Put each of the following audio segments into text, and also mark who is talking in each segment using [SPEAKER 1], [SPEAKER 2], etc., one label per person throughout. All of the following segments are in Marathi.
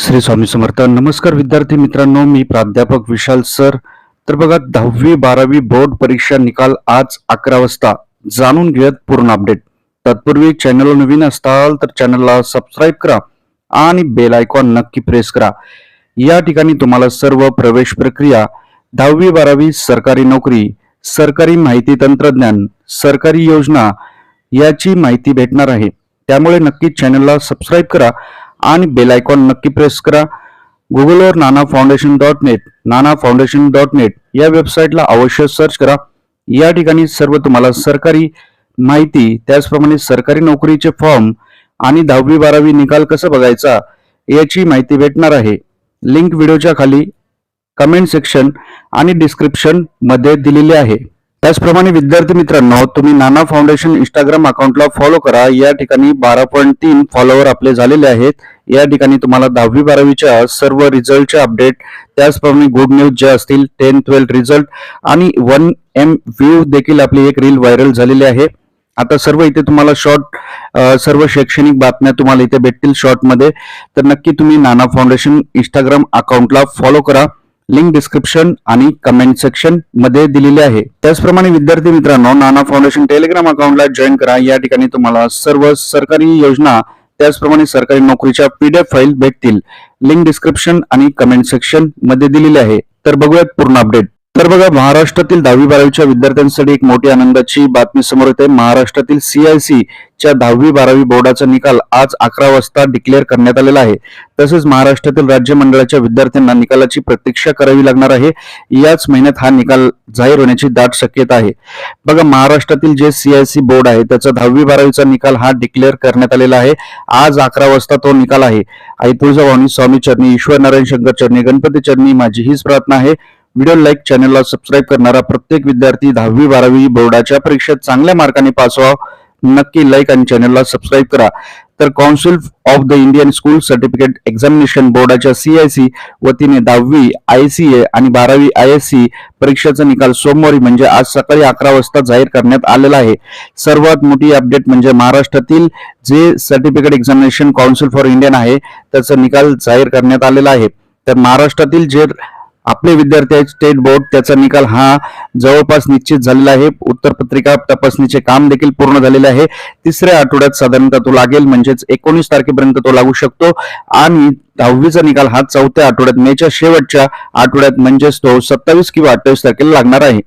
[SPEAKER 1] श्री स्वामी समर्थ. नमस्कार विद्यार्थी मित्रांनो, मी प्राध्यापक विशाल सर. तर बघा, 10वी-12वी बोर्ड परीक्षा निकाल आज 11 वाजता. जाणून घेऊयात पूर्ण अपडेट. तत्पूर्वी चॅनलवर नवीन असताल तर चॅनलला सबस्क्राईब करा आणि बेल आयकॉन नक्की प्रेस करा. या ठिकाणी तुम्हाला सर्व प्रवेश प्रक्रिया, 10वी-12वी सरकारी नोकरी, सरकारी माहिती तंत्रज्ञान, सरकारी योजना याची माहिती भेटणार आहे. त्यामुळे नक्की चॅनलला सबस्क्राईब करा आणि बेल आयकॉन नक्की प्रेस करा. गुगलवर nanafoundation.net या वेबसाईटला अवश्य सर्च करा. या ठिकाणी सर्व तुम्हाला सरकारी माहिती, त्याचप्रमाणे सरकारी नोकरीचे फॉर्म आणि 10वी-12वी निकाल कसा बघायचा याची माहिती भेटणार आहे. लिंक व्हिडिओच्या खाली कमेंट सेक्शन आणि डिस्क्रिप्शन मध्ये दिलेली आहे. त्याचप्रमाणे विद्यार्थी मित्रांनो, तुम्ही नाना फाउंडेशन इंस्टाग्राम अकाउंटला फॉलो करा. या ठिकाणी 12.3 फॉलोवर आपले झालेले आहेत. या ठिकाणी तुम्हाला 10वी-12वीच्या सर्व रिझल्टचे अपडेट, त्याचप्रमाणे गुड न्यूज जे असतील, 10-12 रिझल्ट आणि 1M व्ह्यू देखील आपली एक रील व्हायरल झालेली आहे. आता सर्व इथे तुम्हाला सर्व शैक्षणिक बातम्या तुम्हाला इथे भेटतील शॉर्ट मध्ये. तर नक्की तुम्ही नाना फाउंडेशन इंस्टाग्राम अकाउंटला फॉलो करा. लिंक डिस्क्रिप्शन आणि कमेंट सेक्शन मध्ये दिलेली आहे. त्याचप्रमाणे विद्यार्थी मित्रांनो, नाना फाउंडेशन टेलिग्राम अकाउंटला जॉईन करा. या ठिकाणी तुम्हाला सर्व सरकारी योजना, त्याचप्रमाणे सरकारी नोकरीच्या PDF फाईल भेटतील. लिंक डिस्क्रिप्शन आणि कमेंट सेक्शन मध्ये दिलेली आहे. तर बघूयात पूर्ण अपडेट. तर बघा, महाराष्ट्रातील 10वी-12वीच्या विद्यार्थ्यांसाठी एक मोठी आनंदाची बातमी समोर येते. महाराष्ट्रातील CIC च्या 10वी-12वी बोर्डाचा निकाल आज 11 वाजता डिक्लेअर करण्यात आलेला आहे. तसेच महाराष्ट्रातील राज्य मंडळाच्या विद्यार्थ्यांना निकालाची प्रतीक्षा करावी लागणार आहे. याच महिन्यात हा निकाल जाहीर होण्याची दाट शक्यता आहे. बघा, महाराष्ट्रातील जे CIC बोर्ड आहे त्याचा 10वी-12वीचा निकाल हा डिक्लेअर करण्यात आलेला आहे. आज 11 वाजता तो निकाल आहे. आई तुळजाभवानी, स्वामी चरणी, ईश्वर नारायण शंकर चरणी, गणपती चरणी माझी हीच प्रार्थना आहे. व्हिडिओ लाईक, चॅनलला सबस्क्राईब करणारा प्रत्येक विद्यार्थी 10वी-12वी बोर्डाच्या परीक्षेत चांगल्या मार्काने पास व्हावा. नक्की लाईक आणि चॅनलला सबस्क्राईब करा. तर council of the Indian school certificate examination बोर्डाच्या CIC वतीने 10वी ICA आणि 12वी ISC परीक्षेचा निकाल सोमवारी म्हणजे आज सकाळी 11 वाजता जाहीर करण्यात आलेला आहे. सर्वात मोठी अपडेट म्हणजे महाराष्ट्रातील जे certificate examination council for Indian आहे त्याचा निकाल जाहीर करण्यात आलेला आहे. तर महाराष्ट्रातील जे आपले विद्यार्थी आहेत स्टेट बोर्ड, त्याचा निकाल हा जवळपास निश्चित झालेला आहे. उत्तरपत्रिका तपासणीचे काम देखील पूर्ण झालेले आहे. तिसऱ्या आठवड्यात साधारणतः तो लागेल, म्हणजेच 19 तारखेपर्यंत तो लागू शकतो. आणि 10वीचा निकाल हा 4थ्या आठवड्यात, मेच्या शेवटच्या आठवड्यात म्हणजेच तो 27 किंवा 28 तारखेला लागणार आहे.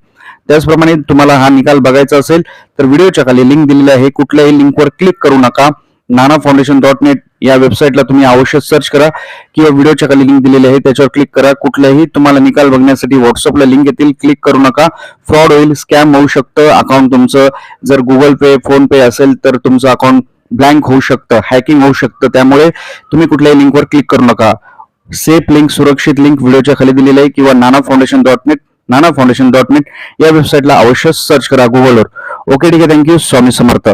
[SPEAKER 1] त्याचप्रमाणे तुम्हाला हा निकाल बघायचा असेल तर व्हिडिओच्या खाली लिंक दिलेली आहे. कुठल्याही लिंकवर क्लिक करू नका. nanafoundation.net या वेबसाईटला तुम्ही अवश्य सर्च करा किंवा व्हिडिओच्या खाली लिंक दिलेली आहे त्याच्यावर क्लिक करा. कुठल्याही तुम्हाला निकाल बघण्यासाठी व्हॉट्सअपला लिंक येतील, क्लिक करू नका. फ्रॉड होईल, स्कॅम होऊ शकतं. अकाउंट तुमचं जर गुगल पे, फोन पे असेल तर तुमचं अकाउंट ब्लँक होऊ शकतं, हॅकिंग होऊ शकतं. त्यामुळे तुम्ही कुठल्याही लिंकवर क्लिक करू नका. सेफ लिंक, सुरक्षित लिंक व्हिडिओच्या खाली दिलेली आहे किंवा nanafoundation.net या वेबसाईटला अवश्य सर्च करा गुगलवर. ओके, ठीक आहे. थँक्यू. स्वामी समर्थ.